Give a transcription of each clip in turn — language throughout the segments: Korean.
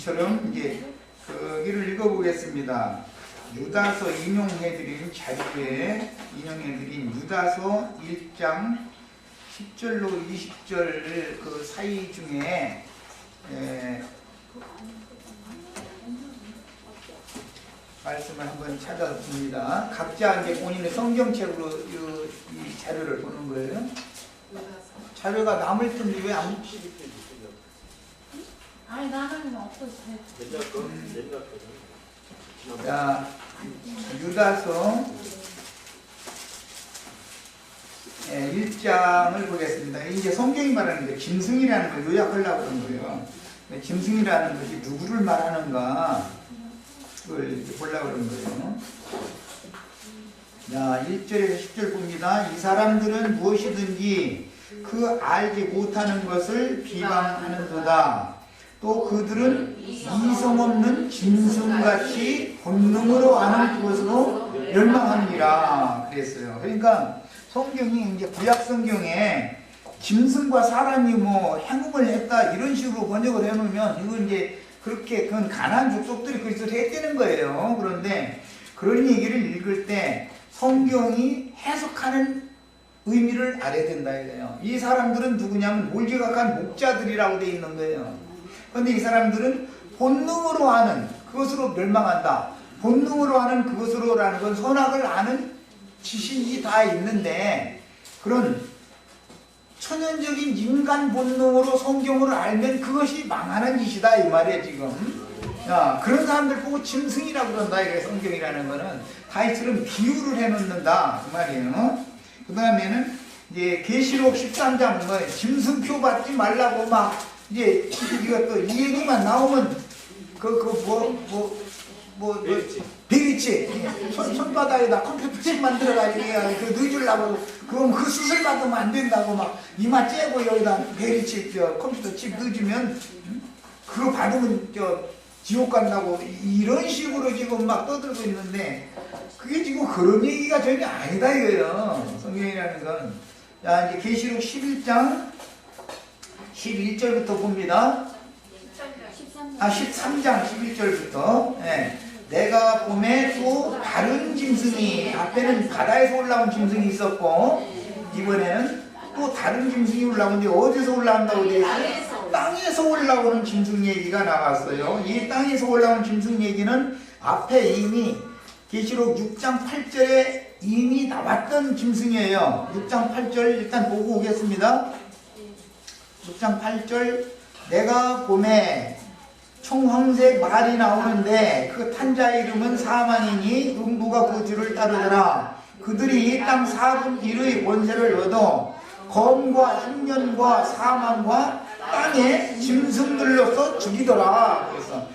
이처럼 이제 거기를 읽어보겠습니다. 유다서 인용해드린 자료에 인용해드린 유다서 1장 10절로 20절 그 사이 중에 말씀을 한번 찾아봅니다. 각자 이제 본인의 성경책으로 이 자료를 보는 거예요. 자료가 남을 텐데 왜 안? 아니 나는 없어. 자, 유다서 1장을 보겠습니다. 이제 성경이 말하는 게 짐승이라는 걸 요약하려고 그런 거예요. 짐승이라는 것이 누구를 말하는가 그걸 이렇게 보려고 그런 거예요. 자, 1절에서 10절 봅니다. 이 사람들은 무엇이든지 그 알지 못하는 것을 비방하는도다. 또 그들은 이성 없는 짐승같이 본능으로 아는 그것으로 멸망하니라 그랬어요. 그러니까 성경이 이제 구약 성경에 짐승과 사람이 뭐 행음을 했다 이런 식으로 번역을 해놓으면 이건 이제 그렇게 그건 가난한 족속들이 그것을 했다는 거예요. 그런데 그런 얘기를 읽을 때 성경이 해석하는 의미를 알아야 된다 이거예요. 이 사람들은 누구냐면 몰지각한 목자들이라고 되어 있는 거예요. 그런데 이 사람들은 본능으로 아는 그것으로 멸망한다. 본능으로 아는 그것으로라는 건 선악을 아는 지식이 다 있는데 그런 천연적인 인간 본능으로 성경을 알면 그것이 망하는 짓이다 이 말이에요 지금. 야, 그런 사람들 보고 짐승이라고 그런다 이게 성경이라는 거는 다 이처럼 비유를 해놓는다 그 말이에요. 그 다음에는 이제 계시록 13장 뭐 짐승표 받지 말라고 막 이제 이것도 이 얘기만 나오면 베리치 손바닥에다 컴퓨터 칩 만들어가지고 그 넣어주려고 그럼 그 수술 받으면 안 된다고 막 이마 째고 여기다 베리치 컴퓨터 칩 넣어주면 그거 받으면 지옥 간다고 이런 식으로 지금 막 떠들고 있는데 그게 지금 그런 얘기가 전혀 아니다 이거예요. 성경이라는 건. 자 이제 계시록 11장 11절부터 봅니다. 13장 11절부터. 네. 내가 봄에 또 다른 짐승이 앞에는 바다에서 올라온 짐승이 있었고 이번에는 또 다른 짐승이 올라오는데 어디서 올라온다고 되어 있어요? 땅에서 올라오는 짐승 얘기가 나왔어요. 이 땅에서 올라오는 짐승 얘기는 앞에 이미 계시록 6장 8절에 이미 나왔던 짐승이에요. 6장 8절 일단 보고 오겠습니다. 6장 8절 내가 봄에 청황색 말이 나오는데 그 탄자 이름은 사망이니 음부가 그 뒤를 따르더라. 그들이 이 땅 4분 1의 권세를 얻어 검과 흉년과 사망과 땅의 짐승들로서 죽이더라. 그래서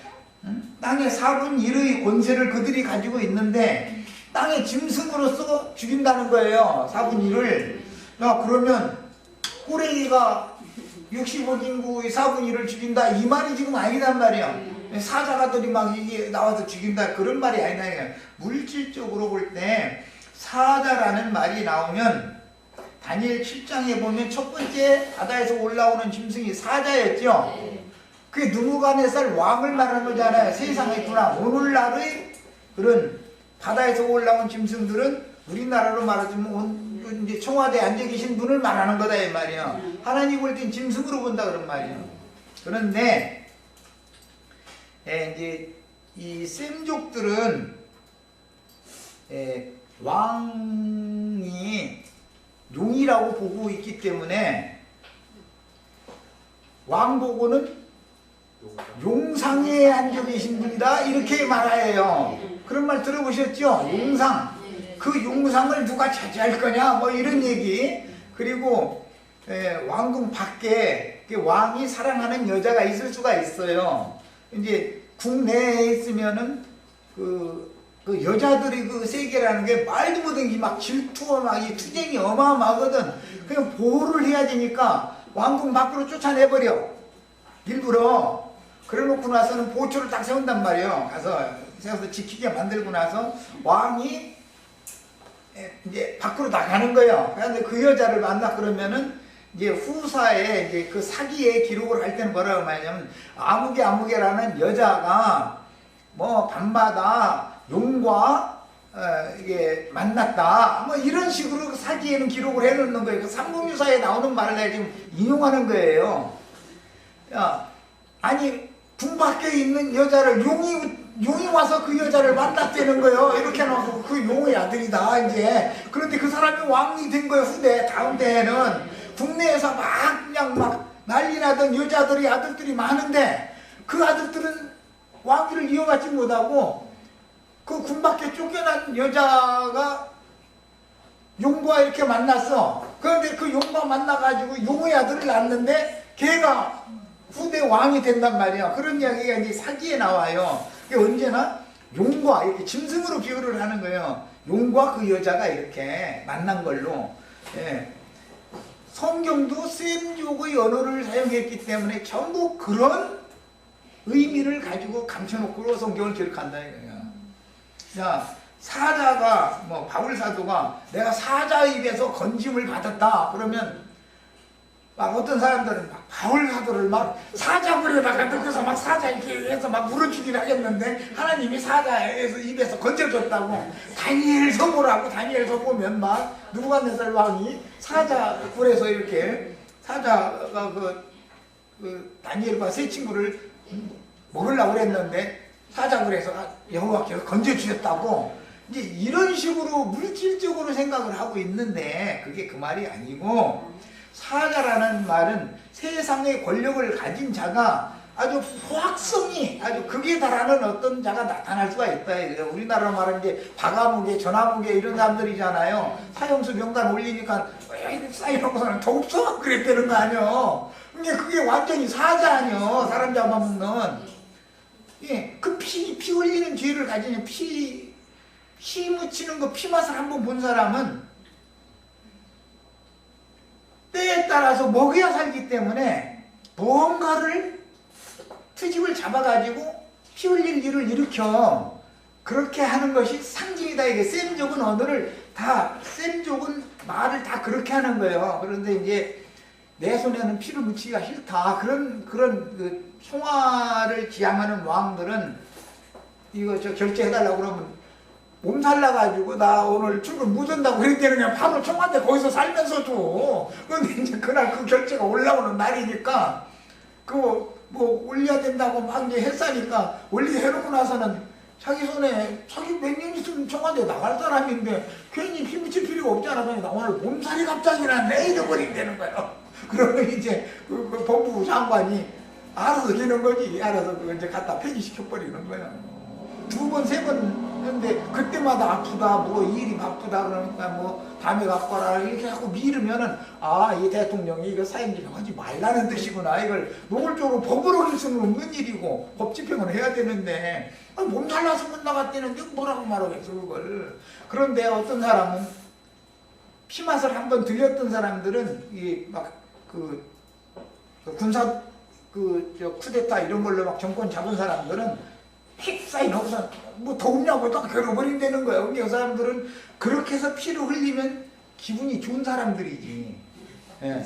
땅의 4분 1의 권세를 그들이 가지고 있는데 땅의 짐승으로서 죽인다는 거예요. 4분 1을. 야, 그러면 꼬레기가 65 인구의 4분 1을 죽인다 이 말이 지금 아니단 말이야. 사자가들이 막 이게 나와서 죽인다 그런 말이 아니다. 물질적으로 볼 때 사자라는 말이 나오면 다니엘 7장에 보면 첫 번째 바다에서 올라오는 짐승이 사자였죠. 그게 느부갓네살 왕을 말하는 거잖아요. 세상의 군왕. 오늘날의 그런 바다에서 올라온 짐승들은 우리나라로 말하자면 이제 청와대에 앉아 계신 분을 말하는 거다 이 말이야. 하나님 볼 땐 짐승으로 본다 그런 말이야. 그런데 이제 이 셈족들은 왕이 용이라고 보고 있기 때문에 왕 보고는 용상에 앉아 계신 분이다 이렇게 말해요. 그런 말 들어보셨죠? 용상. 그 용상을 누가 차지할 거냐 뭐 이런 얘기. 그리고 왕궁 밖에 왕이 사랑하는 여자가 있을 수가 있어요. 이제 국내에 있으면은 그 여자들이 그 세계라는 게 말도 못하게 막 질투와 막 이 투쟁이 어마어마하거든. 그냥 보호를 해야 되니까 왕궁 밖으로 쫓아내버려. 일부러. 그래 놓고 나서는 보초를 딱 세운단 말이에요. 세워서 지키게 만들고 나서 왕이 이제 밖으로 나가는 거예요. 그런데 그 여자를 만나 그러면은 이제 후사에 이제 그 사기의 기록을 할 때는 뭐라고 말하냐면 아무개라는 여자가 뭐 밤마다 용과 이게 만났다 뭐 이런 식으로 그 사기에는 기록을 해놓는 거예요. 그 삼국유사에 나오는 말을 내가 지금 인용하는 거예요. 야, 아니 궁밖에 있는 여자를 용이 와서 그 여자를 만났다는 거예요. 이렇게 해놓고 그 용의 아들이다 이제. 그런데 그 사람이 왕이 된 거예요. 후대 다음 때에는 국내에서 막 그냥 막 난리 나던 여자들이 아들들이 많은데 그 아들들은 왕위를 이어받지 못하고 그 군밖에 쫓겨난 여자가 용과 이렇게 만났어. 그런데 그 용과 만나가지고 용의 아들을 낳았는데 걔가 후대 왕이 된단 말이야. 그런 이야기가 이제 사기에 나와요. 그게 언제나 용과 이렇게 짐승으로 비유를 하는 거예요. 용과 그 여자가 이렇게 만난 걸로. 예. 성경도 셈족의 언어를 사용했기 때문에 전부 그런 의미를 가지고 감춰놓고 성경을 기록한다 이거야. 자, 사자가 뭐 바울 사도가 내가 사자 입에서 건짐을 받았다 그러면 막 어떤 사람들은 막 바울 사도를 막 사자굴에다가 넣어서 막 사자 이렇게 해서 막 물어주긴 하겠는데 하나님이 사자에서 입에서 건져줬다고. 다니엘 서보라고. 다니엘 서보면 막 느부갓네살 왕이 사자굴에서 이렇게 사자가 그 다니엘과 세 친구를 먹으려고 그랬는데 사자굴에서 여호와께서 건져주셨다고. 이제 이런 식으로 물질적으로 생각을 하고 있는데 그게 그 말이 아니고 사자라는 말은 세상의 권력을 가진 자가 아주 포악성이 아주 극에 달하는 어떤 자가 나타날 수가 있다. 우리나라 말하는 이제 바가무게, 전화무게 이런 사람들이잖아요. 사형수 명단 올리니까 왜 쌓여놓고서는 더 없어? 그랬다는 거 아니요. 그게 완전히 사자 아니요. 사람 잡아먹는. 예, 그 피 흘리는 죄를 가지는 피 묻히는 거 피 맛을 한번 본 사람은 때에 따라서 먹여야 살기 때문에 뭔가를 트집을 잡아가지고 피 흘릴 일을 일으켜. 그렇게 하는 것이 상징이다. 이게 셈족은 언어를 다, 셈족은 말을 다 그렇게 하는 거예요. 그런데 이제 내 손에는 피를 묻히기가 싫다. 그런 그 송화를 지향하는 왕들은 이거 저 결제해달라고 그러면 몸살 나가지고 나 오늘 출근 못 온다고 그랬더니 그냥 바로 총한테 거기서 살면서도. 근데 이제 그날 그 결제가 올라오는 날이니까 그거 뭐 올려야 된다고 막 이제 했으니까 올리해놓고 나서는 자기 손에 자기 몇 년 있으면 총한테 나갈 사람인데 괜히 피 묻힐 필요가 없잖아. 그러니까 오늘 몸살이 갑자기 났네 잃어버린다는 거예요. 그러면 이제 그 법무부 장관이 알아서 되는 거지. 알아서 그거 이제 갖다 폐기시켜버리는 거예요. 두 번, 세 번 했는데 그때마다 아프다, 뭐 일이 바쁘다 그러니까 뭐 다음에 갖고 와라 이렇게 하고 미루면은 아, 이 대통령이 이거 사임직 하지 말라는 뜻이구나. 이걸 노골적으로 법으로 할 수는 없는 일이고 법 집행을 해야 되는데 몸살 나서 못 나갔다는데 뭐라고 말하겠어 그걸. 그런데 어떤 사람은 피맛을 한번 들렸던 사람들은 이 막 그 군사 저 쿠데타 이런 걸로 막 정권 잡은 사람들은 픽사인 없어 뭐 더욱냐고 딱 괴로버린다는 거예요. 그 사람들은 그렇게 해서 피를 흘리면 기분이 좋은 사람들이지. 예.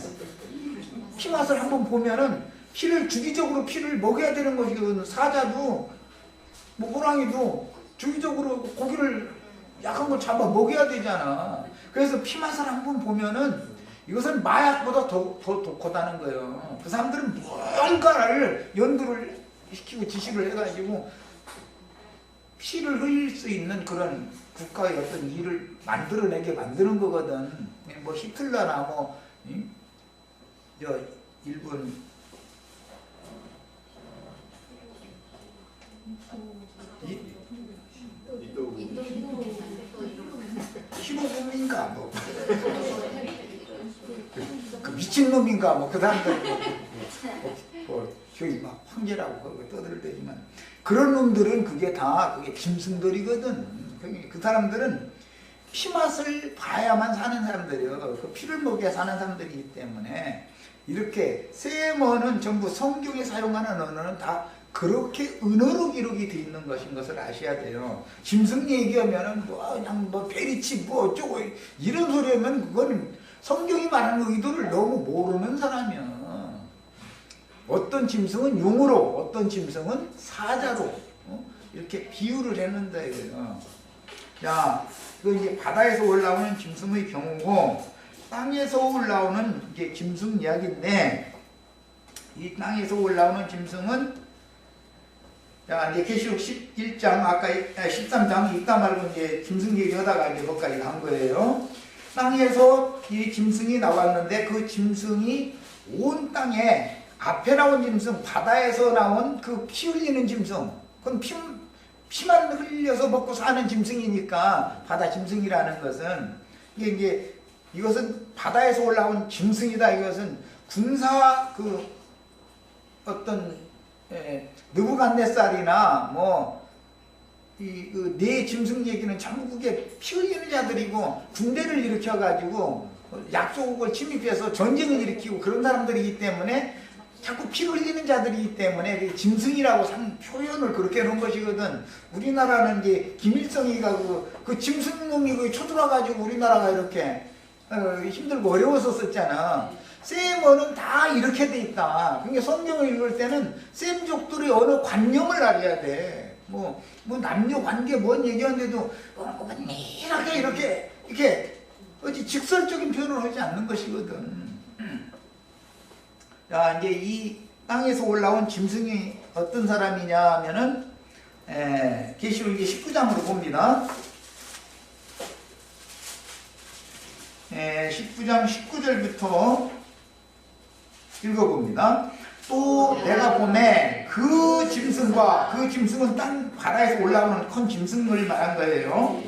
피 맛을 한번 보면은 주기적으로 피를 먹여야 되는 것이거든. 사자도 뭐 호랑이도 주기적으로 고기를 약한 걸 잡아 먹여야 되잖아. 그래서 피 맛을 한번 보면은 이것은 마약보다 더 독하다는 거예요. 그 사람들은 뭔가를 연구를 시키고 지식을 해가지고 피를 흘릴 수 있는 그런 국가의 어떤 일을 만들어내게 만드는 거거든. 뭐 히틀러나 뭐 저 일본 희노국민가 뭐 그 미친놈인가 뭐 그 사람들 저희 막 황제라고 그거 떠들대지만 그런 놈들은 그게 짐승들이거든. 그 사람들은 피맛을 봐야만 사는 사람들이요. 그 피를 먹여야 사는 사람들이기 때문에 이렇게 셈어는 전부 성경에 사용하는 언어는 다 그렇게 은어로 기록이 되어 있는 것인 것을 아셔야 돼요. 짐승 얘기하면은 뭐 그냥 뭐 베리치 뭐 어쩌고 이런 소리 하면 그건 성경이 말하는 의도를 너무 모르는 사람이야. 어떤 짐승은 용으로, 어떤 짐승은 사자로 이렇게 비유를 했는다 이거예요. 자, 그 이제 바다에서 올라오는 짐승의 경우고 땅에서 올라오는 이제 짐승 이야기인데, 이 땅에서 올라오는 짐승은 자, 이제 계시록 11장 아까 13장 이따 말고 이제 짐승 얘기하다가 이제 거기까지 간 거예요. 땅에서 이 짐승이 나왔는데 그 짐승이 온 땅에 앞에 나온 짐승, 바다에서 나온 그 피 흘리는 짐승, 그건 피만 흘려서 먹고 사는 짐승이니까 바다 짐승이라는 것은 이게 이것은 바다에서 올라온 짐승이다. 이것은 군사 그 어떤 느부갓네살이나 뭐 이 그 네 짐승 얘기는 전국에 피 흘리는 자들이고 군대를 일으켜 가지고 약소국을 침입해서 전쟁을 일으키고 그런 사람들이기 때문에 자꾸 피 흘리는 자들이기 때문에 짐승이라고 표현을 그렇게 놓은 것이거든. 우리나라는 이제 김일성이가 그 짐승놈이 쳐들어가지고 우리나라가 이렇게 힘들고 어려웠었잖아. 셈어는 다 이렇게 돼 있다. 그러니까 성경을 읽을 때는 셈족들의 어느 관념을 알아야 돼. 뭐 남녀 관계 뭔 얘기하는데도 은밀하게 이렇게 어디 직설적인 표현을 하지 않는 것이거든. 자, 이제 이 땅에서 올라온 짐승이 어떤 사람이냐 하면은 계시록 19장으로 봅니다. 19장 19절부터 읽어봅니다. 또 내가 보매 그 짐승과, 그 짐승은 땅 바다에서 올라오는 큰 짐승을 말한 거예요.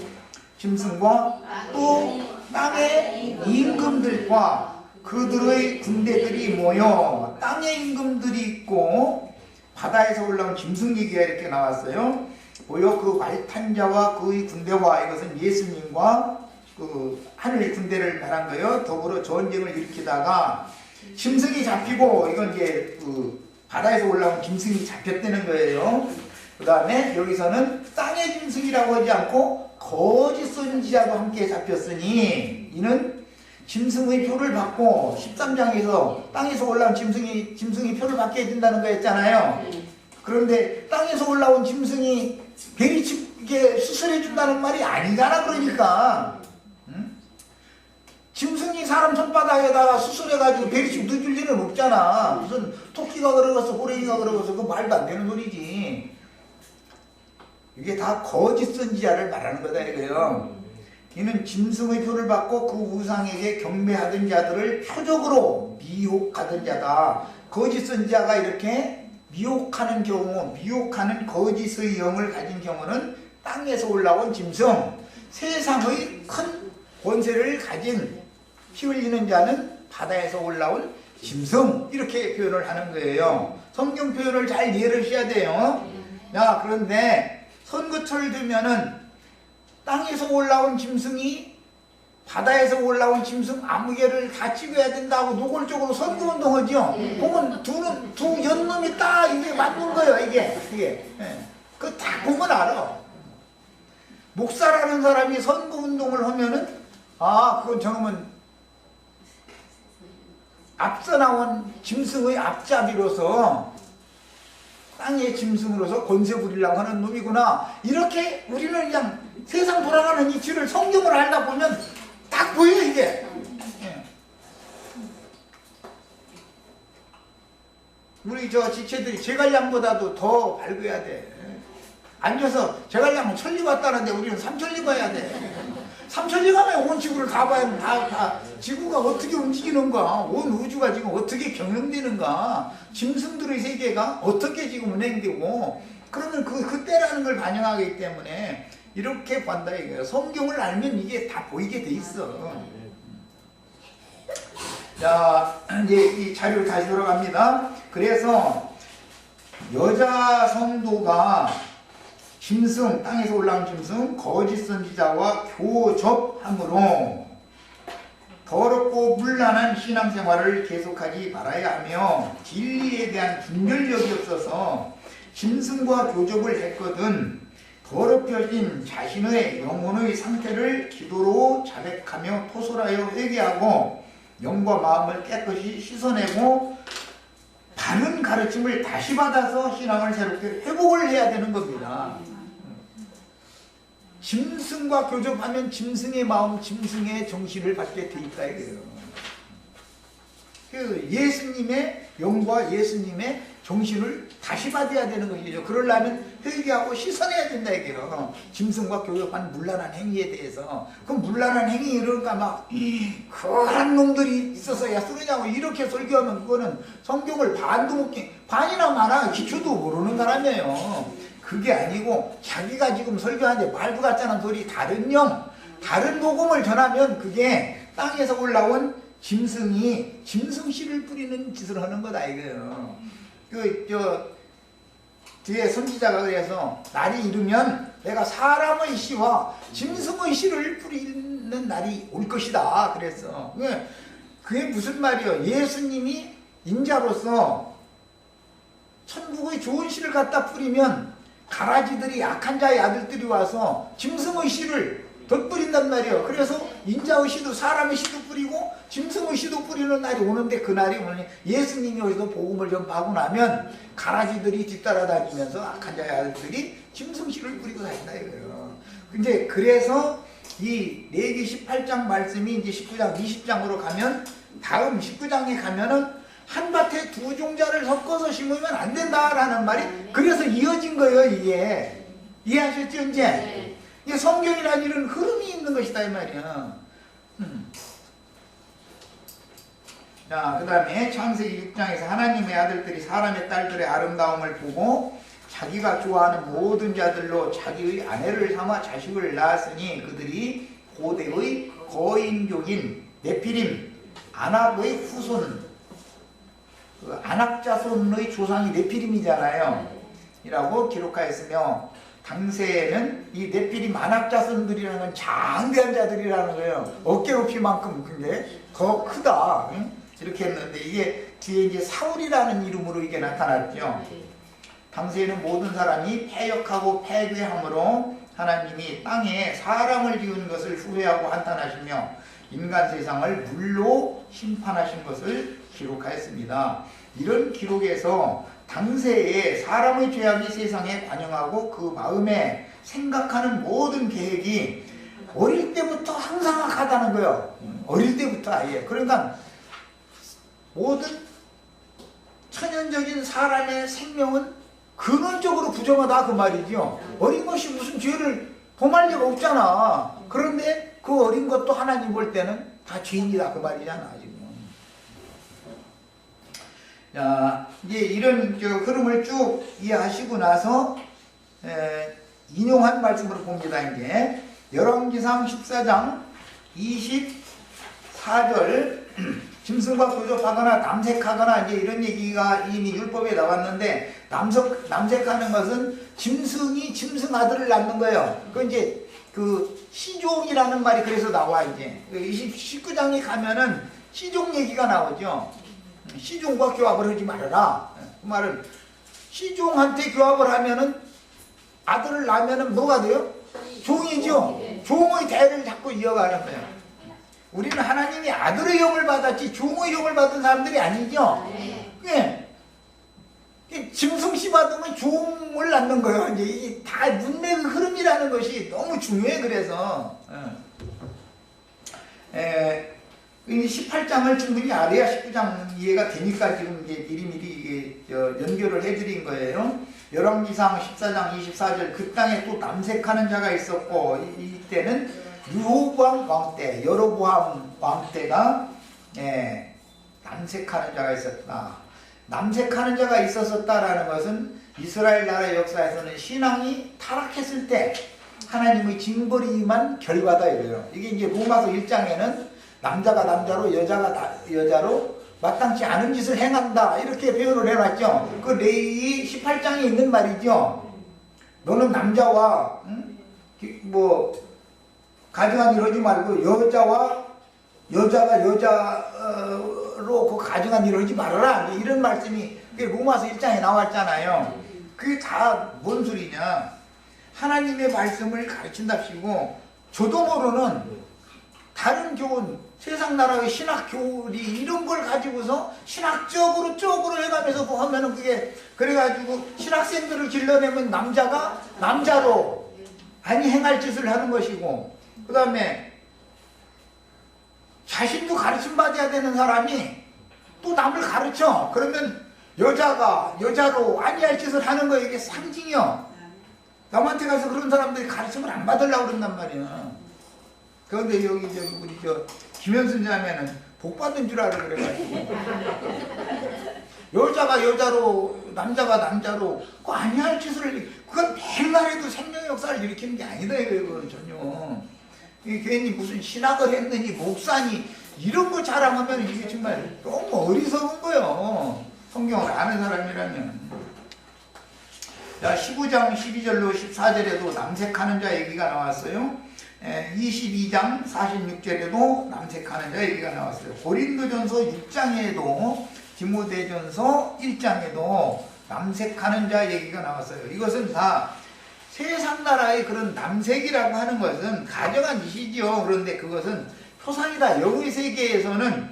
짐승과 또 땅의 임금들과 그들의 군대들이 모여, 땅의 임금들이 있고 바다에서 올라온 짐승 얘기가 이렇게 나왔어요. 모여 그 말 탄 자와 그의 군대와, 이것은 예수님과 그 하늘 군대를 말한 거예요. 더불어 전쟁을 일으키다가 짐승이 잡히고, 이건 이제 그 바다에서 올라온 짐승이 잡혔다는 거예요. 그 다음에 여기서는 땅의 짐승이라고 하지 않고 거짓 선지자도 함께 잡혔으니 이는 짐승의 표를 받고, 13장에서 땅에서 올라온 짐승이 표를 받게 해준다는 거였잖아요. 그런데 땅에서 올라온 짐승이 베리치게 수술해 준다는 말이 아니잖아. 그러니까 짐승이 사람 손바닥에다가 수술해가지고 베리칩 넣어줄 일은 없잖아. 무슨 토끼가 그러겠어, 호랭이가 그러겠어. 그 말도 안 되는 소리지. 이게 다 거짓 선지자를 말하는 거다 이거예요. 이는 짐승의 표를 받고 그 우상에게 경배하던 자들을 표적으로 미혹하던 자다. 거짓 선지자가 이렇게 미혹하는 경우, 미혹하는 거짓의 영을 가진 경우는 땅에서 올라온 짐승, 세상의 큰 권세를 가진 피 흘리는 자는 바다에서 올라온 짐승, 이렇게 표현을 하는 거예요. 성경 표현을 잘 이해를 하셔야 돼요. 야, 그런데 선거철 되면은 땅에서 올라온 짐승이 바다에서 올라온 짐승 아무 개를 다 찍어야 된다고 노골적으로 선거운동 하죠. 보면 두 연놈이 딱 이게 맞는 거예요. 이게. 그거 다 보면 알아. 목사라는 사람이 선거운동을 하면은, 아, 그건 저놈은 앞서 나온 짐승의 앞잡이로서 땅의 짐승으로서 권세 부리려고 하는 놈이구나. 이렇게 우리는 그냥 세상 돌아가는 이치를 성경을 알다 보면 딱 보여 이게. 우리 저 지체들이 제갈량보다도 더 밝아야 돼. 앉아서 제갈량은 천리 갔다는데 우리는 삼천리 가야 돼. 삼천리 가면 온 지구를 다 봐야 다 지구가 어떻게 움직이는가, 온 우주가 지금 어떻게 경영되는가, 짐승들의 세계가 어떻게 지금 운행되고, 그러면 그때라는 걸 반영하기 때문에 이렇게 본다 이거예요. 성경을 알면 이게 다 보이게 돼 있어. 자, 이제 이 자료를 다시 돌아갑니다. 그래서 여자 성도가 짐승, 땅에서 올라온 짐승, 거짓 선지자와 교접함으로 더럽고 문란한 신앙생활을 계속하지 말아야 하며 진리에 대한 분별력이 없어서 짐승과 교접을 했거든 더럽혀진 자신의 영혼의 상태를 기도로 자백하며 토설하여 회개하고 영과 마음을 깨끗이 씻어내고 바른 가르침을 다시 받아서 신앙을 새롭게 회복을 해야 되는 겁니다. 짐승과 교접하면 짐승의 마음, 짐승의 정신을 받게 돼 있다 이거예요. 그 예수님의 영과 예수님의 정신을 다시 받아야 되는 것이죠. 그러려면 회개하고 씻어내야 된다 이게요. 짐승과 교접한 문란한 행위에 대해서. 그럼 문란한 행위 이러니까 막 그런 놈들이 있어서야 쓰느냐고 이렇게 설교하면 그거는 성경을 반도 못 반이나 많아 기초도 모르는 사람이에요. 그게 아니고 자기가 지금 설교하는데 말도 같지 않은 소리 다른 다른 복음을 전하면 그게 땅에서 올라온 짐승이 짐승씨를 뿌리는 짓을 하는 거다 이거예요. 뒤에 선지자가 그래서 날이 이르면 내가 사람의 씨와 짐승의 씨를 뿌리는 날이 올 것이다 그랬어. 그게 무슨 말이요? 예수님이 인자로서 천국의 좋은 씨를 갖다 뿌리면 가라지들이 악한 자의 아들들이 와서 짐승의 씨를 덧뿌린단 말이에요. 그래서 인자의 씨도 사람의 씨도 뿌리고 짐승의 씨도 뿌리는 날이 오는데 그 날이 뭐냐? 예수님이 여기서 복음을 전파하고 나면 가라지들이 뒤따라다니면서 악한 자의 아들들이 짐승 씨를 뿌리고 다닌다 이거예요. 근데 그래서 이 레위기 18장 말씀이 이제 19장 20장으로 가면 다음 19장에 가면은 한 밭에 두 종자를 섞어서 심으면 안 된다라는 말이 그래서 이어진 거예요 이게. 이해하셨죠 이제? 네. 이게 성경이라는 이런 흐름이 있는 것이다 이 말이야. 자, 그 다음에 창세기 6장에서 하나님의 아들들이 사람의 딸들의 아름다움을 보고 자기가 좋아하는 모든 자들로 자기의 아내를 삼아 자식을 낳았으니 그들이 고대의 거인족인 네피림 아낙의 후손, 그 아낙 자손의 조상이 네피림이잖아요 이라고 기록하였으며 당시에는 이 네피림 아낙 자손들이라는 건 장대한 자들이라는 거예요. 어깨 높이만큼 그게 더 크다. 응? 이렇게 했는데 이게 뒤에 이제 사울이라는 이름으로 이게 나타났죠. 당시에는 모든 사람이 패역하고 패괴함으로 하나님이 땅에 사람을 지은 것을 후회하고 한탄하시며 인간 세상을 물로 심판하신 것을 기록하였습니다. 이런 기록에서 당시에 사람의 죄악이 세상에 관영하고 그 마음에 생각하는 모든 계획이 어릴 때부터 항상 악하다는 거예요. 어릴 때부터 아예. 그러니까 모든 천연적인 사람의 생명은 근원적으로 부정하다 그 말이죠. 어린 것이 무슨 죄를 범할 리가 없잖아. 그런데 그 어린 것도 하나님 볼 때는 다 죄인이다 그 말이잖아 지금. 자, 이제 이런 흐름을 쭉 이해하시고 나서 인용한 말씀으로 봅니다. 이제 열왕기상 14장 24절 짐승과 교접하거나 남색하거나 이제 이런 얘기가 이미 율법에 나왔는데 남색하는 것은 짐승이 짐승 아들을 낳는 거예요. 그 이제 그 시종이라는 말이 그래서 나와 이제 19장에 가면은 시종 얘기가 나오죠. 시종과 교합을 하지 말아라. 그 말은 시종한테 교합을 하면은 아들을 낳으면은 뭐가 돼요? 종이죠. 종의 대를 자꾸 이어가는 거예요. 우리는 하나님이 아들의 영을 받았지 종의 영을 받은 사람들이 아니죠. 네. 짐승씨 받으면 종을 낳는 거예요. 이제 이게 다 문맥의 흐름이라는 것이 너무 중요해. 그래서 18장을 충분히 알아야 19장 이해가 되니까 지금 이제 미리미리 연결을 해드린 거예요. 열왕기상 14장 24절 그 땅에 또 남색하는 자가 있었고 이때는 르호보암 왕 때, 여로보암 왕 때가 남색하는 자가 있었다. 남색하는 자가 있었다라는 것은 이스라엘 나라 역사에서는 신앙이 타락했을 때 하나님의 징벌이만 결과다 이래요. 이게 이제 로마서 1장에는 남자가 남자로 여자가 여자로 마땅치 않은 짓을 행한다 이렇게 표현을 해놨죠. 그 레위 18장에 있는 말이죠. 너는 남자와 가증한 일 하지 말고 여자가 여자로 그 가증한 일 하지 말아라 이런 말씀이 로마서 1장에 나왔잖아요. 그게 다 뭔 소리냐. 하나님의 말씀을 가르친답시고 저도 모르는 다른 교훈, 세상 나라의 신학 교리 이런 걸 가지고서 신학적으로 쪽으로 해가면서 뭐 하면은 그게 그래가지고 신학생들을 길러내면 남자가 남자로 아니 행할 짓을 하는 것이고, 그 다음에 자신도 가르침 받아야 되는 사람이 또 남을 가르쳐. 그러면 여자가 여자로 아니할 짓을 하는 거 이게 상징이요. 남한테 가서 그런 사람들이 가르침을 안 받으려고 그런단 말이야. 그런데 여기 우리 김현순 자매는 복 받은 줄 알아 그래가지고 여자가 여자로 남자가 남자로 그 아니할 짓을 그건 맨날 해도 생명의 역사를 일으키는 게 아니다 이거예요. 전혀 괜히 무슨 신학을 했느니 목사니 이런 거 자랑하면 이게 정말 너무 어리석은 거예요. 성경을 아는 사람이라면. 자, 19장 12절로 14절에도 남색하는 자 얘기가 나왔어요. 22장 46절에도 남색하는 자 얘기가 나왔어요. 고린도전서 6장에도 디모데전서 1장에도 남색하는 자 얘기가 나왔어요. 이것은 다 세상 나라의 그런 남색이라고 하는 것은 가정한 짓이죠. 그런데 그것은 표상이다. 영의 세계에서는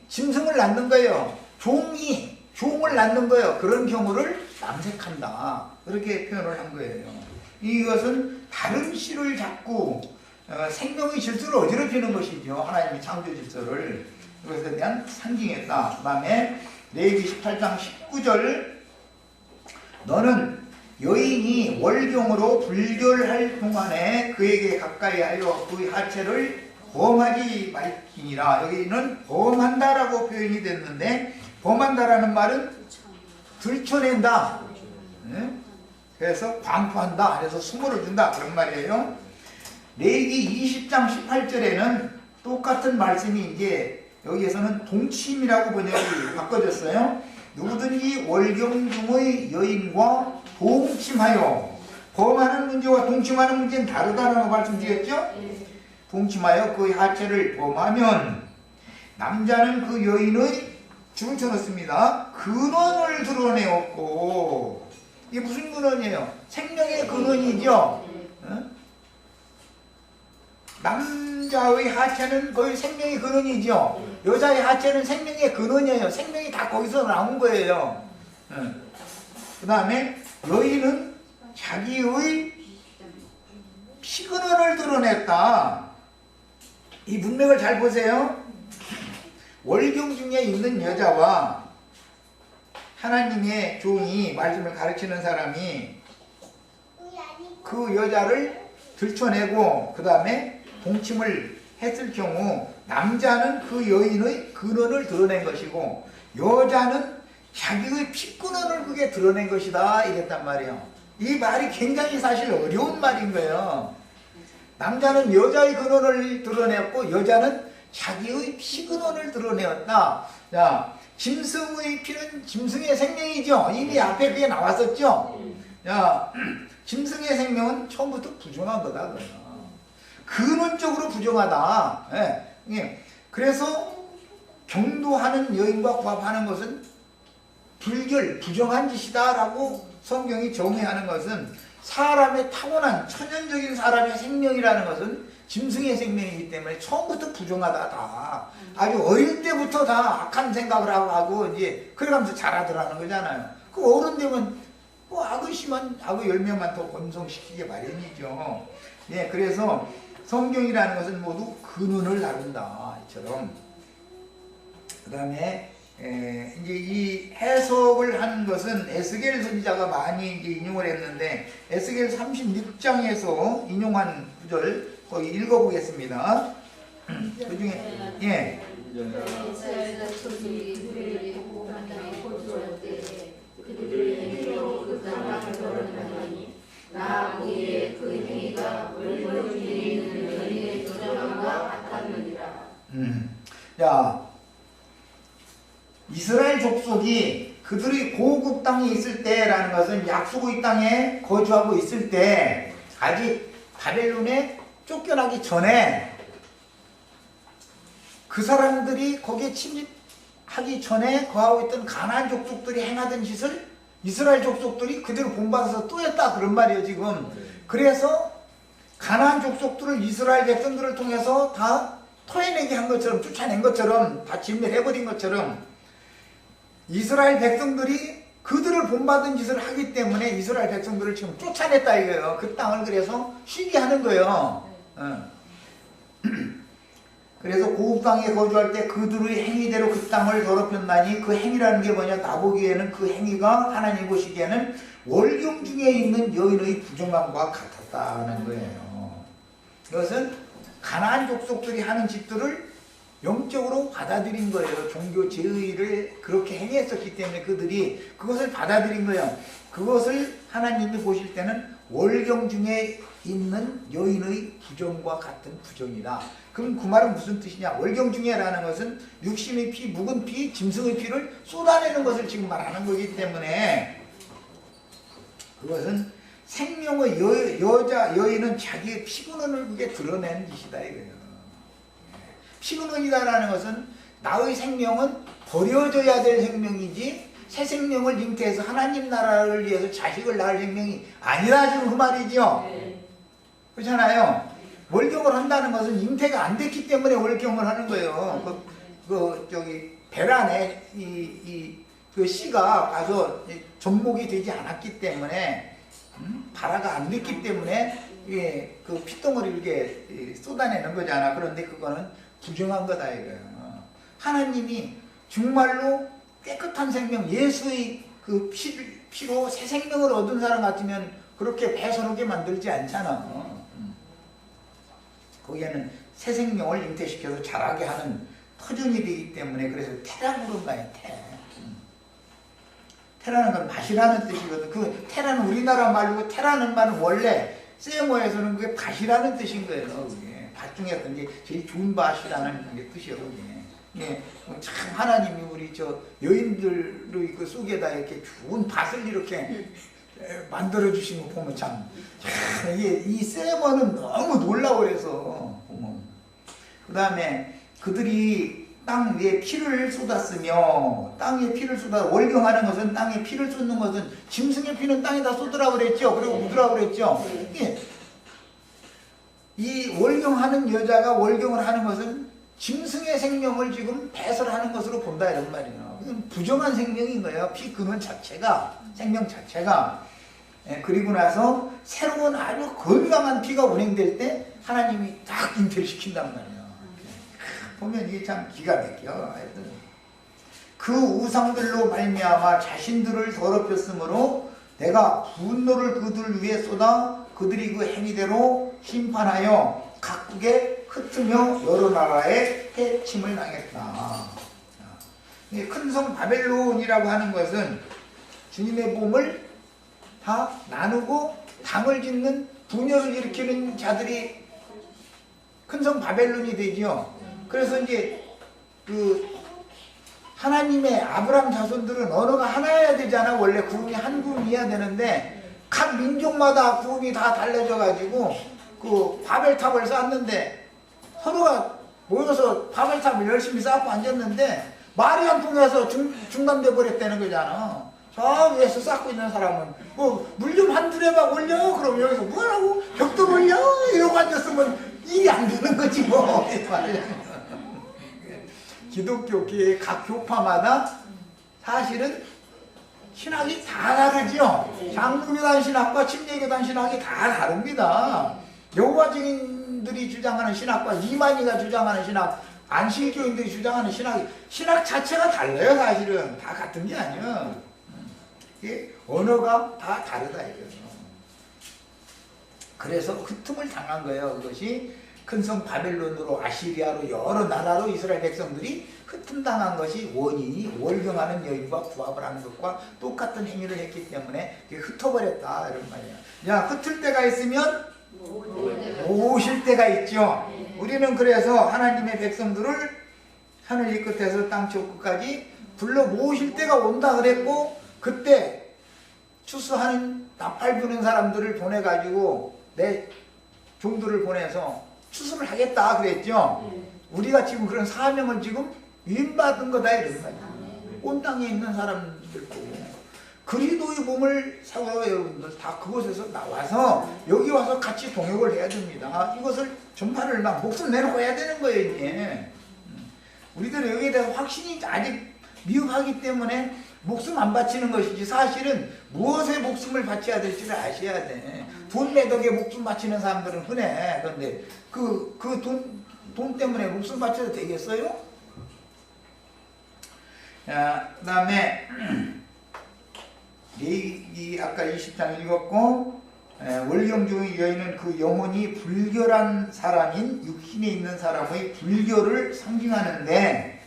짐승을 낳는 거예요. 종을 낳는 거예요. 그런 경우를 남색한다. 그렇게 표현을 한 거예요. 이것은 다른 씨를 잡고 생명의 질서를 어지럽히는 것이죠. 하나님의 창조 질서를. 그것에 대한 상징했다. 그 다음에 레위기 18장 19절 너는 여인이 월경으로 불결할 동안에 그에게 가까이 하여 그의 하체를 범하지 말지니라. 여기는 범한다라고 표현이 됐는데 범한다라는 말은 들춰낸다. 네? 그래서 광포한다. 그래서 수모를 준다. 그런 말이에요. 레위기 20장 18절에는 똑같은 말씀이 이제 여기에서는 동침이라고 번역이 바꿔졌어요. 누구든지 월경 중의 여인과 동침하여 범하는 문제와 동침하는 문제는 다르다는 거 말씀드렸죠? 동침하여 그의 하체를 범하면 남자는 그 여인의 줄을 쳐놓습니다. 근원을 드러내었고 이게 무슨 근원이에요? 생명의 근원이죠. 어? 남자의 하체는 거의 생명의 근원이죠. 여자의 하체는 생명의 근원이에요. 생명이 다 거기서 나온 거예요. 그 다음에 여인은 자기의 피근원을 드러냈다. 이 문맥을 잘 보세요. 월경 중에 있는 여자와 하나님의 종이 말씀을 가르치는 사람이 그 여자를 들춰내고 그 다음에 동침을 했을 경우 남자는 그 여인의 근원을 드러낸 것이고 여자는 자기의 피근원을 그게 드러낸 것이다 이랬단 말이에요. 이 말이 굉장히 사실 어려운 말인 거예요. 남자는 여자의 근원을 드러냈고 여자는 자기의 피근원을 드러내었다. 자, 짐승의 피는 짐승의 생명이죠. 이미 앞에 그게 나왔었죠. 자, 짐승의 생명은 처음부터 부정한 거다. 근원적으로 부정하다. 예. 예. 그래서 경도하는 여인과 구합하는 것은 불결, 부정한 짓이다 라고 성경이 정의하는 것은 사람의 타고난 천연적인 사람의 생명이라는 것은 짐승의 생명이기 때문에 처음부터 부정하다. 다 아주 어릴 때부터 다 악한 생각을 하고 이제 그래가면서 자라더라는 거잖아요. 그 어른 되면 뭐 악의 심한 악의 열매만 더 번성시키게 마련이죠. 예, 그래서 성경이라는 것은 모두 근원을 다룬다 이처럼. 그 다음에 이제 이 해석을 한 것은 에스겔 선지자가 많이 이제 인용을 했는데 에스겔 36장에서 인용한 구절 거기 읽어보겠습니다. 그 중에 예. 나 보기에 그 행위가 월경 중에 있는 여인의 조정함과 같았느니라. 자, 이스라엘 족속이 그들이 고국 땅에 있을 때라는 것은 약속의 땅에 거주하고 있을 때 아직 바벨론에 쫓겨나기 전에 그 사람들이 거기에 침입하기 전에 거하고 있던 가나안 족속들이 행하던 짓을 이스라엘 족속들이 그대로 본받아서 또 했다 그런 말이에요 지금. 그래서 가나안 족속들을 이스라엘 백성들을 통해서 다 토해내게 한 것처럼, 쫓아낸 것처럼, 다 진멸해버린 것처럼 이스라엘 백성들이 그들을 본받은 짓을 하기 때문에 이스라엘 백성들을 지금 쫓아냈다 이거예요. 그 땅을 그래서 쉬게 하는 거예요. 그래서 고국 땅에 거주할 때 그들의 행위대로 그 땅을 더럽혔나니, 그 행위라는 게 뭐냐, 나보기에는 그 행위가 하나님 보시기에는 월경 중에 있는 여인의 부정함과 같았다는 거예요. 이것은 가나안 족속들이 하는 짓들을 영적으로 받아들인 거예요. 종교 제의를 그렇게 행했었기 때문에 그들이 그것을 받아들인 거예요. 그것을 하나님이 보실 때는 월경 중에 있는 여인의 부정과 같은 부정이다. 그럼 그 말은 무슨 뜻이냐? 월경 중에라는 것은 육신의 피, 묵은 피, 짐승의 피를 쏟아내는 것을 지금 말하는 거기 때문에 그것은 생명의 여인은 자기의 피근원을 그게 드러내는 짓이다 이거예요. 피근원이다라는 것은 나의 생명은 버려져야 될 생명이지 새 생명을 잉태해서 하나님 나라를 위해서 자식을 낳을 생명이 아니라 지금 그 말이죠. 그렇잖아요. 월경을 한다는 것은 잉태가 안 됐기 때문에 월경을 하는 거예요. 배란에 그 씨가 가서 접목이 되지 않았기 때문에, 발화가 안 됐기 때문에 그 핏덩어리를 이렇게 쏟아내는 거잖아. 그런데 그거는 부정한 거다 이거예요. 하나님이 정말로 깨끗한 생명, 예수의 그 피로 새 생명을 얻은 사람 같으면 그렇게 배선하게 만들지 않잖아. 거기에는 새 생명을 잉태시켜서 자라게 하는 터전이 되기 때문에, 그래서 테라는 거예요. 테라는 건 밭이라는 뜻이거든. 그 테라는 우리나라 말이고, 테라는 말은 원래 세모에서는 그게 밭이라는 뜻인 거예요. 그게 밭 중에서 이제 제일 좋은 밭이라는 게 뜻이에요. 그게. 참 하나님이 우리 저 여인들의 그 속에다 이렇게 좋은 밭을 이렇게 만들어 주신 거 보면 참 이 세모는 너무 놀라워. 그래서 그 다음에 그들이 땅 위에 피를 쏟았으며, 땅에 피를 쏟아, 월경하는 것은 땅에 피를 쏟는 것은 짐승의 피는 땅에다 쏟으라고 그랬죠. 그리고 묻으라고 그랬죠. 이 월경하는 여자가 월경을 하는 것은 짐승의 생명을 지금 배설하는 것으로 본다 이런 말이에요. 부정한 생명인 거예요. 피 근원 자체가, 생명 자체가. 그리고 나서 새로운 아주 건강한 피가 운행될 때 하나님이 딱 잉태를 시킨단 말이에요. 보면 이게 참 기가 막혀. 그 우상들로 말미암아 자신들을 더럽혔으므로 내가 분노를 그들 위에 쏟아 그들이 그 행위대로 심판하여 각국에 흩으며 여러 나라에 해침을 당했다. 큰 성 바벨론이라고 하는 것은 주님의 몸을 다 나누고 당을 짓는 분열을 일으키는 자들이 큰 성 바벨론이 되죠. 그래서 이제 그 하나님의 아브라함 자손들은 언어가 하나여야 되잖아. 원래 구음이 한 구음이어야 되는데 각 민족마다 구음이 다 달라져 가지고 그 바벨탑을 쌓았는데 서로가 모여서 바벨탑을 열심히 쌓고 앉았는데 말이 안 통해서 중단돼 버렸다는 거잖아. 저 위에서 쌓고 있는 사람은 뭐 물 좀 한 두레박 올려? 그럼 여기서 뭐라고? 벽돌 올려? 이러고 앉았으면 일이 안 되는 거지 뭐. 기독교계의 각 교파마다 사실은 신학이 다 다르죠. 장로교단 신학과 침례교단 신학이 다 다릅니다. 여호와 증인들이 주장하는 신학과 이만희가 주장하는 신학, 안식교인들이 주장하는 신학 자체가 달라요. 사실은 다 같은 게 아니야. 언어가 다 다르다 이거죠. 그래서 흩음을 당한 거예요. 그것이 큰성 바벨론으로, 아시리아로, 여러 나라로 이스라엘 백성들이 흩음당한 것이 원인이 월경하는 여인과 부합을 하는 것과 똑같은 행위를 했기 때문에 흩어버렸다 이런 말이야. 야, 흩을 때가 있으면 모으실 때가 있죠. 우리는 그래서 하나님의 백성들을 하늘 이 끝에서 땅 저 끝까지 불러 모으실 때가 온다 그랬고, 그때 추수하는 나팔 부는 사람들을 보내가지고 내 종들을 보내서 추수를 하겠다 그랬죠. 우리가 지금 그런 사명을 지금 위임받은 거다 이런 거야. 온 땅에 있는 사람들 보고 그리스도의 몸을 세워서 여러분들 다 그곳에서 나와서 여기 와서 같이 동역을 해야 됩니다. 이것을 전파를 막 목숨 내놓고 해야 되는 거예요. 이제 우리들은 여기에 대해서 확신이 아직 미흡하기 때문에 목숨 안 바치는 것이지, 사실은 무엇에 목숨을 바쳐야 될지를 아셔야 돼. 돈 매덕에 목숨 바치는 사람들은 흔해. 그런데 돈 때문에 목숨 바쳐도 되겠어요? 자, 그 다음에 이 아까 20장 읽었고, 월경중의 여인은 그 영혼이 불결한 사람인 육신에 있는 사람의 불결을 상징하는데,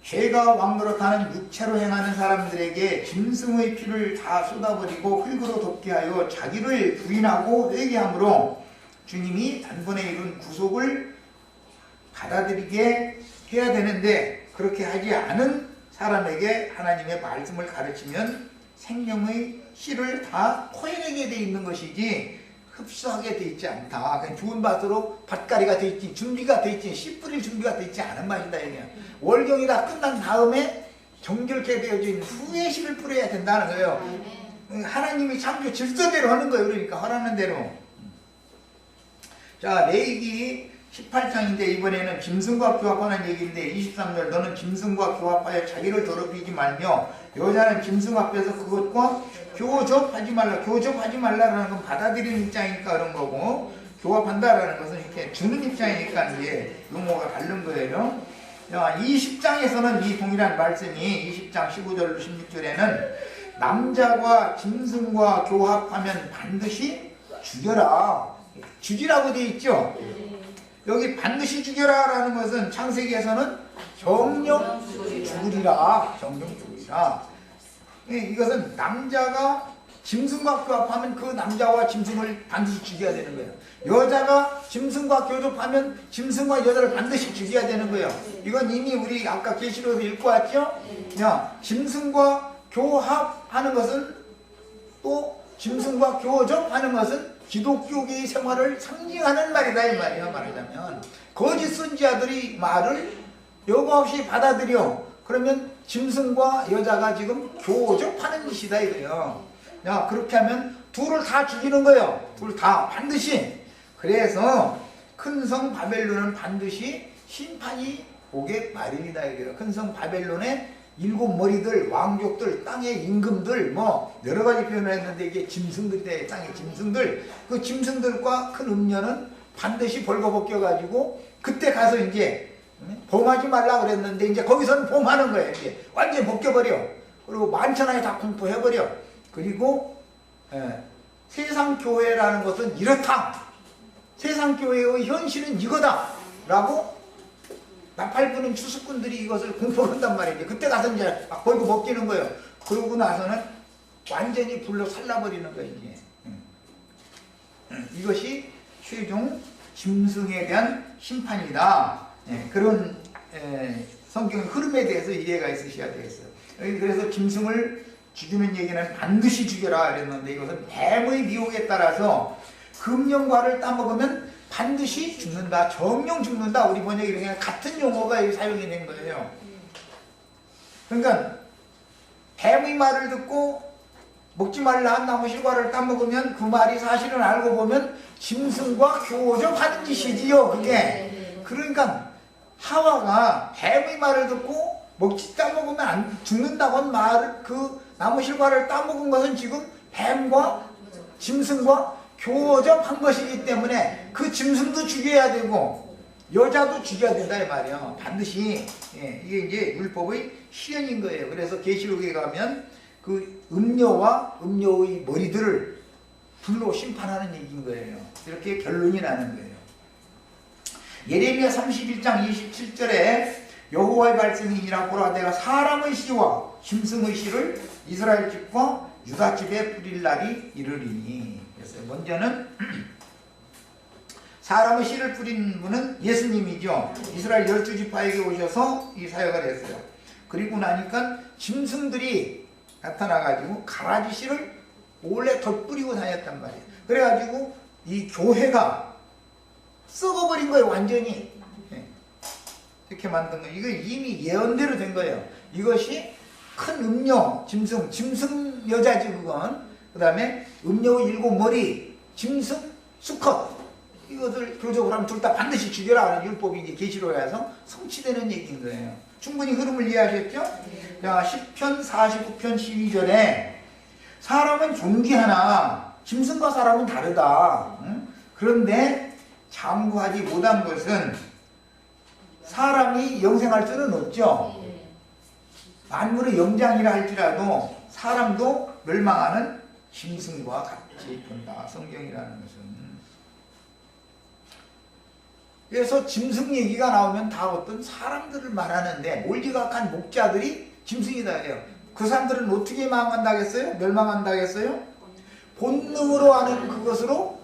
죄가 왕노릇하는 육체로 행하는 사람들에게 짐승의 피를 다 쏟아버리고 흙으로 덮게 하여 자기를 부인하고 회개함으로 주님이 단번에 이룬 구속을 받아들이게 해야 되는데, 그렇게 하지 않은 사람에게 하나님의 말씀을 가르치면 생명의 씨를 다 토해내게 돼 있는 것이지 흡수하게 돼 있지 않다. 그냥 좋은 밭으로 밭가리가 돼 있지, 준비가 돼 있지, 씨 뿌릴 준비가 돼 있지 않은 말이다. 이게 월경이 다 끝난 다음에 정결케 되어져 있는 후에 씨를 뿌려야 된다는 거예요. 하나님이 창조 질서대로 하는 거예요. 그러니까 허락하는 대로. 자, 레위기 18장인데 이번에는 짐승과 교합하는 얘기인데 23절, 너는 짐승과 교합하여 자기를 더럽히지 말며 여자는 짐승 앞에서 그것과 교접하지 말라. 교접하지 말라라는 건 받아들이는 입장이니까 그런 거고, 교합한다라는 것은 이렇게 주는 입장이니까 이제 용어가 다른 거예요. 20장에서는 이 동일한 말씀이 20장 15절 16절에는 남자가 짐승과 교합하면 반드시 죽여라. 죽이라고 되어 있죠. 여기 반드시 죽여라 라는 것은 창세기에서는 정령 죽으리라. 정령 죽으리라. 이것은 남자가 짐승과 교합하면 그 남자와 짐승을 반드시 죽여야 되는 거예요. 여자가 짐승과 교접하면 짐승과 여자를 반드시 죽여야 되는 거예요. 이건 이미 우리 아까 계시록에서 읽고 왔죠? 짐승과 교합하는 것은, 또 짐승과 교접하는 것은 기독교계의 생활을 상징하는 말이다 이 말이야. 말하자면 거짓 선지자들이 말을 여과 없이 받아들여. 그러면 짐승과 여자가 지금 교접하는 짓이다 이거예요. 그렇게 하면 둘을 다 죽이는 거예요. 둘 다 반드시. 그래서 큰 성 바벨론은 반드시 심판이 오게 마련이다 이거예요. 큰 성 바벨론의 일곱 머리들, 왕족들, 땅의 임금들, 뭐 여러 가지 표현을 했는데 이게 짐승들이다. 땅의 짐승들. 그 짐승들과 큰 음녀는 반드시 벌거벗겨 가지고 그때 가서 이제 범하지 말라 그랬는데 이제 거기서는 범하는 거예요. 이제 완전히 벗겨버려. 그리고 만천하에 다 공포해버려. 그리고 세상 교회라는 것은 이렇다. 세상 교회의 현실은 이거다. 라고 나팔 부는 추수꾼들이 이것을 공포를 한단 말이에요. 그때 가서 이제 막 벌고 벗기는 거예요. 그러고 나서는 완전히 불로 살라버리는 거예요. 이제. 이것이 최종 짐승에 대한 심판이다. 그런 성경의 흐름에 대해서 이해가 있으셔야 되겠어요. 그래서 짐승을 죽이는 얘기는 반드시 죽여라 그랬는데, 이것은 뱀의 미혹에 따라서 금령과를 따먹으면 반드시 죽는다. 정령 죽는다. 우리 번역이 그냥 같은 용어가 사용이 된 거예요. 그러니까 뱀의 말을 듣고 먹지 말라 한 나무 실과를 따먹으면 그 말이 사실은 알고 보면 짐승과 교접하는 짓이지요. 그게. 그러니까 하와가 뱀의 말을 듣고 따먹으면 안 죽는다고 한 말, 그 나무 실과를 따먹은 것은 지금 뱀과 짐승과 교접한 것이기 때문에 그 짐승도 죽여야 되고 여자도 죽여야 된다 이 말이에요. 반드시. 이게 이제 율법의 실현인 거예요. 그래서 계시록에 가면 그 음녀와 음녀의 머리들을 불로 심판하는 얘기인 거예요. 이렇게 결론이 나는 거예요. 예레미야 31장 27절에 여호와의 말씀이니라. 보라, 내가 사람의 씨와 짐승의 씨를 이스라엘 집과 유다 집에 뿌릴 날이 이르리니. 그래서 먼저는 사람의 씨를 뿌린 분은 예수님이죠. 이스라엘 12지파에게 오셔서 이 사역을 했어요. 그리고 나니까 짐승들이 나타나가지고 가라지 씨를 원래 덧뿌리고 다녔단 말이에요. 그래가지고 이 교회가 썩어버린 거예요. 완전히. 이렇게 만든 거예요. 이거 이미 예언대로 된 거예요. 이것이 큰 음녀, 짐승 여자지 그건. 그 다음에 음녀의 7머리, 짐승, 수컷. 이것을 교적으로 하면 둘 다 반드시 죽여라 하는 율법이 이제 계시록에서 성취되는 얘기인 거예요. 충분히 흐름을 이해하셨죠? 자, 10편 49편 12절에 사람은 존귀하나 짐승과 사람은 다르다. 응? 그런데 장구하지 못한 것은 사람이 영생할 수는 없죠. 만물의 영장이라 할지라도 사람도 멸망하는 짐승과 같이 본다. 성경이라는 것은. 그래서 짐승 얘기가 나오면 다 어떤 사람들을 말하는데 몰지각한 목자들이 짐승이다 해요. 그 사람들은 어떻게 망한다겠어요? 멸망한다겠어요? 본능으로 하는 그것으로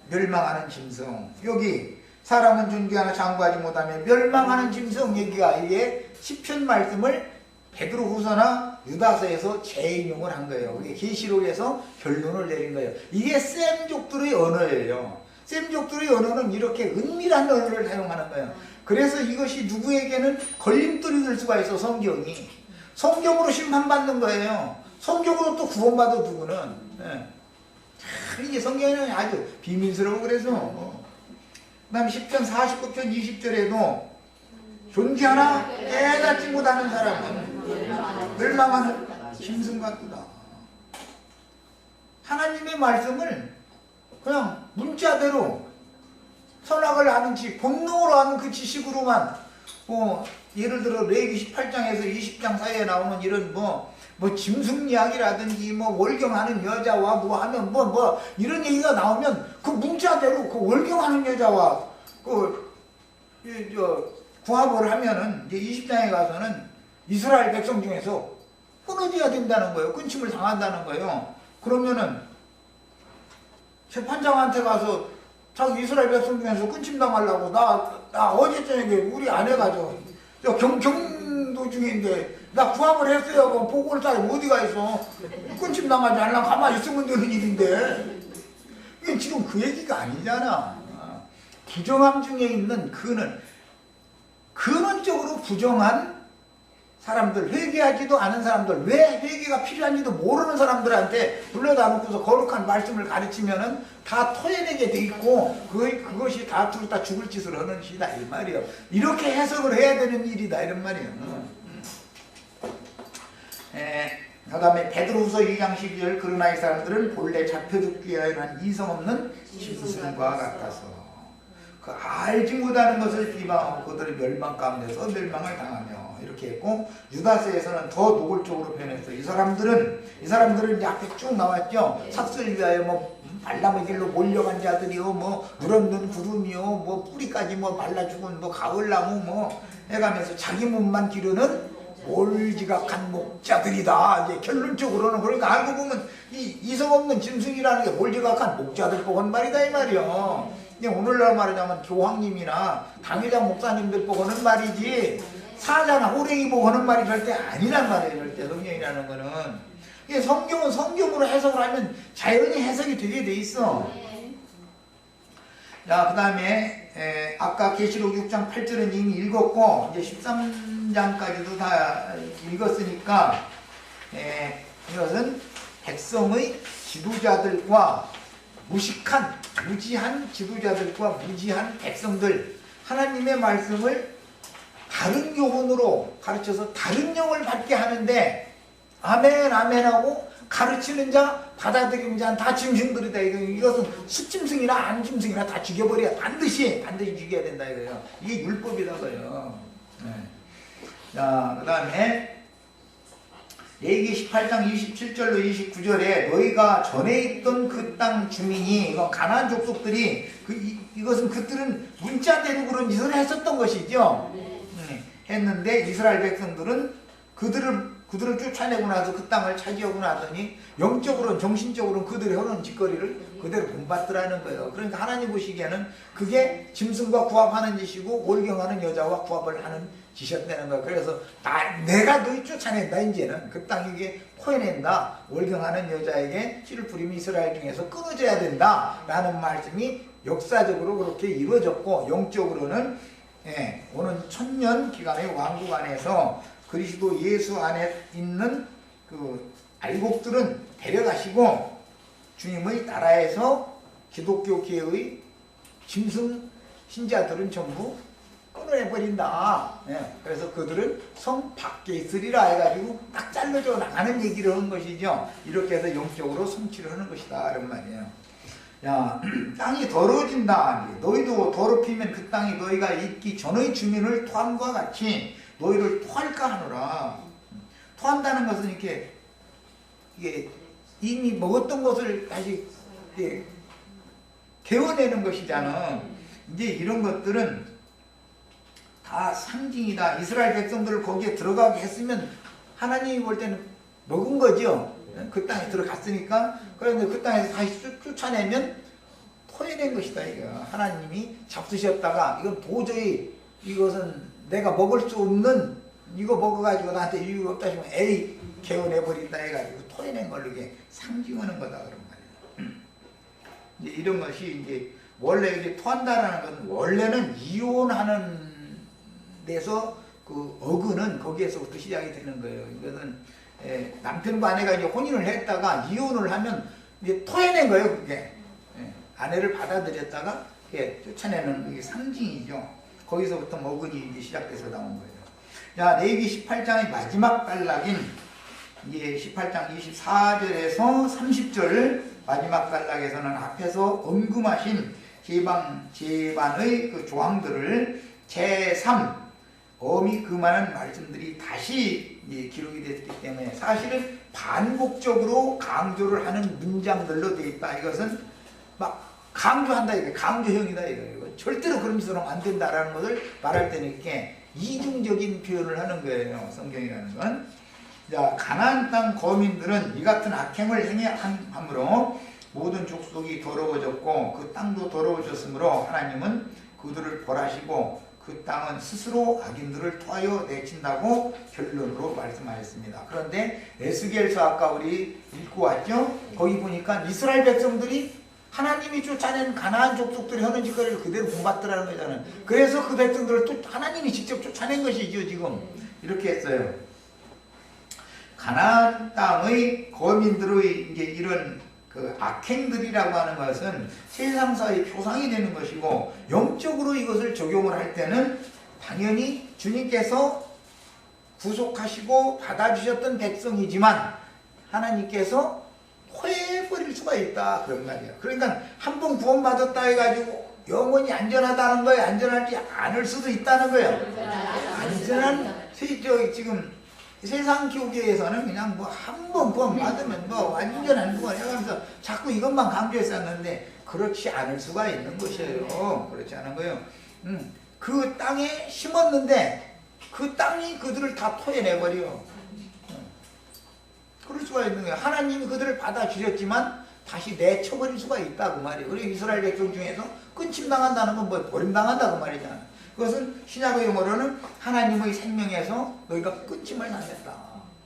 멸망하는 짐승. 여기 사람은 존귀하나 장구하지 못하며 멸망하는 짐승 얘기가 이게 시편 말씀을 베드로후서나 유다서에서 재인용을 한 거예요. 이게 계시록에서 결론을 내린 거예요. 이게 셈족들의 언어예요. 셈족들의 언어는 이렇게 은밀한 언어를 사용하는 거예요. 그래서 이것이 누구에게는 걸림돌이 될 수가 있어. 성경이 성경으로 심판받는 거예요. 성경으로 또 구원받아 누구는. 네. 이게 성경은 아주 비밀스러워. 그래서 그 다음에 10편 49편 20절에도 존귀하나 깨닫지 못하는 사람은 멸망하는 짐승 같구나. 하나님의 말씀을 그냥 문자대로 선악을 아는지 본능으로 아는 그 지식으로만 예를 들어 레위기 18장에서 20장 사이에 나오는 이런 뭐 짐승 이야기라든지 월경하는 여자와 하면 이런 얘기가 나오면 그 문자대로 그 월경하는 여자와 구합을 하면은 이제 20장에 가서는 이스라엘 백성 중에서 끊어져야 된다는 거예요. 끊임을 당한다는 거예요. 그러면은 재판장한테 가서 자기 이스라엘 백성 중에서 끊임 당하려고 나 어제 저녁에 우리 아내가 경도 중인데 나 구합을 했어요. 그럼 보고 올 사람이 어디가 있어? 끊임 당하지 않으려면 가만히 있으면 되는 일인데 이게 지금 그 얘기가 아니잖아. 부정함 중에 있는 근원적으로 부정한 사람들, 회개하지도 않은 사람들, 왜 회개가 필요한지도 모르는 사람들한테 불러다 놓고서 거룩한 말씀을 가르치면은 다 토해내게 돼 있고 그것이 다 죽을 짓을 하는 짓이다 이 말이에요. 이렇게 해석을 해야 되는 일이다 이런 말이에요. 그 다음에 베드로후서 2장 12절 그러나 이 사람들은 본래 잡혀 죽기 위하여 한 이성 없는 짐승과 같아서 그 알지 못하는 것을 비방하고 그들의 멸망 가운데서 멸망을 당하며 이렇게 했고 유다서에서는 더 노골적으로 표현했어요. 이 사람들은 이제 앞에 쭉 나왔죠. 삭슬 위하여 발람의 길로 몰려간 자들이요 물 없는 구름이요 뿌리까지 말라 죽은 가을나무 해가면서 자기 몸만 기르는 몰지각한 목자들이다. 이제 결론적으로는 그러니까 알고 보면 이 이성 없는 짐승이라는 게 몰지각한 목자들 보건 말이다 이 말이요. 오늘날 말하자면 교황님이나 당회장 목사님들 보고 하는 말이지 사자나 호랭이 보고 하는 말이 절대 아니란 말이에요. 절대 성경이라는 거는. 이게 성경은 성경으로 해석을 하면 자연히 해석이 되게 돼 있어. 자, 그 다음에 아까 계시록 6장 8절은 이미 읽었고 이제 13장까지도 다 읽었으니까 이것은 백성의 지도자들과 무지한 지도자들과 무지한 백성들 하나님의 말씀을 다른 교훈으로 가르쳐서 다른 영을 받게 하는데 아멘 아멘하고 가르치는 자 받아들이는 자는 다 짐승들이다. 이것은 수짐승이나 안짐승이나 다 죽여버려야 반드시 죽여야 된다 이거예요. 이게 율법이라고요. 자, 그 다음에 레위기 18장 27절로 29절에 너희가 전에 있던 그 땅 주민이 가나안 족속들이 이것은 그들은 문자대로 그런 짓을 했었던 것이죠. 했는데 이스라엘 백성들은 그들을 쫓아내고 나서 그 땅을 차지하고 나더니 영적으로는 정신적으로는 그들의 하는 짓거리를 그대로 본받더라는 거예요. 그러니까 하나님 보시기에는 그게 짐승과 구합하는 짓이고 월경하는 여자와 구합을 하는 짓이었다는 거예요. 그래서 내가 너희 쫓아낸다. 이제는 그 땅에게 포해낸다. 월경하는 여자에게 씨를 뿌리면 이스라엘 중에서 끊어져야 된다 라는 말씀이 역사적으로 그렇게 이루어졌고 영적으로는 오는 1000년 기간의 왕국 안에서 그리스도 예수 안에 있는 그 알곡들은 데려가시고 주님의 나라에서 기독교계의 짐승 신자들은 전부 끊어내버린다. 그래서 그들은 성 밖에 있으리라 해가지고 딱 잘라져 나가는 얘기를 한 것이죠. 이렇게 해서 영적으로 성취를 하는 것이다 이런 말이에요. 야, 땅이 더러워진다. 너희도 더럽히면 그 땅이 너희가 있기 전의 주민을 토함과 같이 너희를 토할까 하노라. 토한다는 것은 이게 이미 먹었던 것을 다시 개워내는 것이잖아. 이제 이런 것들은 다 상징이다. 이스라엘 백성들을 거기에 들어가게 했으면 하나님이 볼 때는 먹은 거죠. 그 땅에 들어갔으니까. 그런데 그 땅에서 다시 쫓아내면 토해낸 것이다. 이거 하나님이 잡수셨다가 이건 도저히 이것은 내가 먹을 수 없는 이거 먹어가지고 나한테 이유가 없다 싶으면 에이 개워내버린다 해가지고 토해낸 걸로 이게 상징하는 거다 그런 말이에요. 이제 이런 것이 이제 원래 이게 토한다라는 건 원래는 이혼하는 데서 그 어근은 거기에서부터 시작이 되는 거예요. 이것은 남편과 아내가 이제 혼인을 했다가 이혼을 하면 이제 토해낸 거예요. 그게 아내를 받아들였다가 쫓아내는 게 상징이죠. 거기서부터 어근이 이제 시작돼서 나온 거예요. 자, 레위기 18장의 마지막 단락인 이제 18장 24절에서 30절 마지막 단락에서는 앞에서 언급하신 제반의 그 조항들을 제3 어미 금하는 말씀들이 다시 기록이 됐기 때문에 사실은 반복적으로 강조를 하는 문장들로 되어 있다. 이것은 막 강조한다. 이거 강조형이다. 이거 절대로 그런 짓으로 하면 안 된다라는 것을 말할 때는 이렇게 이중적인 표현을 하는 거예요. 성경이라는 건. 자, 가나안 땅 거민들은 이 같은 악행을 행함으로 모든 족속이 더러워졌고 그 땅도 더러워졌으므로 하나님은 그들을 벌하시고 그 땅은 스스로 악인들을 토하여 내친다고 결론으로 말씀하셨습니다. 그런데 에스겔서 아까 우리 읽고 왔죠? 거기 보니까 이스라엘 백성들이 하나님이 쫓아낸 가나안 족속들이 하는 짓거리를 그대로 본받더라는 거잖아요. 그래서 그 백성들을 또 하나님이 직접 쫓아낸 것이죠. 지금 이렇게 했어요. 가나안 땅의 거민들의 이제 이런 그 악행들이라고 하는 것은 세상사의 표상이 되는 것이고 영적으로 이것을 적용을 할 때는 당연히 주님께서 구속하시고 받아주셨던 백성이지만 하나님께서 토해버릴 수가 있다 그런 말이에요. 그러니까 한 번 구원받았다 해가지고 영원히 안전하다는 거예요. 안전하지 않을 수도 있다는 거예요. 안전한 지금 세상 교계에서는 그냥 뭐 한 번 구원 받으면 뭐 완전한 구원 해가면서 자꾸 이것만 강조했었는데 그렇지 않을 수가 있는 것이에요. 그렇지 않은 거예요. 그 땅에 심었는데 그 땅이 그들을 다 토해내버려. 그럴 수가 있는 거예요. 하나님이 그들을 받아주셨지만 다시 내쳐버릴 수가 있다고 말이에요. 그리고 이스라엘 백성 중에서 끊임당한다는 건 뭐 버림당한다고 말이잖아요. 그것은 신약의 용어로는 하나님의 생명에서 너희가 끊임을 당했다.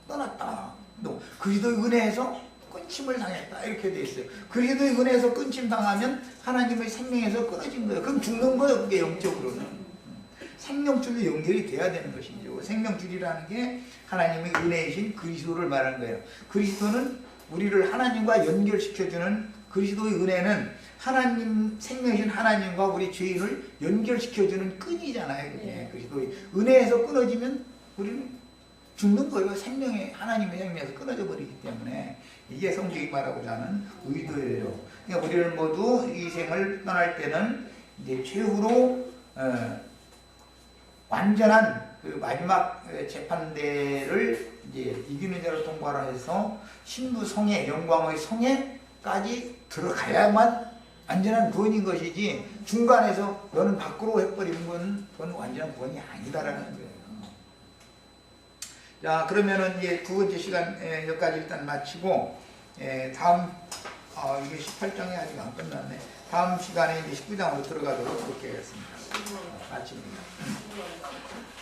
떠났다. 또 그리스도의 은혜에서 끊임을 당했다. 이렇게 돼 있어요. 그리스도의 은혜에서 끊임 당하면 하나님의 생명에서 끊어진 거예요. 그럼 죽는 거예요. 그게 영적으로는. 생명줄로 연결이 돼야 되는 것이죠. 생명줄이라는 게 하나님의 은혜이신 그리스도를 말하는 거예요. 그리스도는 우리를 하나님과 연결시켜주는 그리스도의 은혜는 하나님, 생명이신 하나님과 우리 죄인을 연결시켜주는 끈이잖아요. 그게. 그리스도의 은혜에서 끊어지면 우리는 죽는 거예요. 생명의, 하나님의 생명에서 끊어져 버리기 때문에. 이게 성경이 말하고자 하는 의도예요. 그러니까 우리는 모두 이 생을 떠날 때는 이제 최후로, 완전한 그 마지막 재판대를 이제 이기는 자로 통과를 해서 신부 성에, 영광의 성에까지 들어가야만 완전한 구원인 것이지 중간에서 너는 밖으로 해버리는 건 그건 완전한 구원이 아니다라는 거예요. 자, 그러면은 이제 두 번째 시간 여기까지 일단 마치고 다음 이게 18장이 아직 안 끝났네. 다음 시간에 이제 19장으로 들어가도록 그렇게 하겠습니다. 마칩니다.